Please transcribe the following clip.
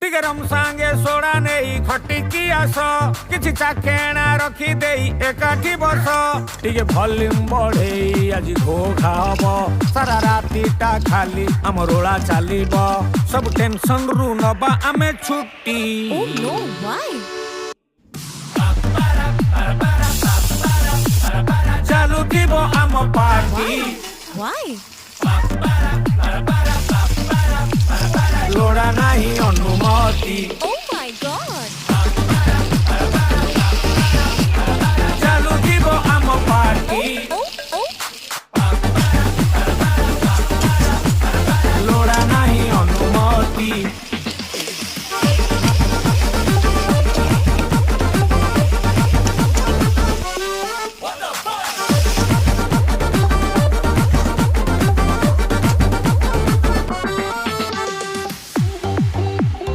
टिगरम सांगे soda नहीं खटिकी आस किछि चाखेणा रखी देई एकाठी बस टिके वॉल्यूम बढ़ेई आज घो खाबो सारा रातीटा खाली हम रोला चालिबो सब टेंशन रु नबा आमे छुट्टी Oh no, why? चालू थीबो आम पार्टी Why? लोड़ा नहीं अनु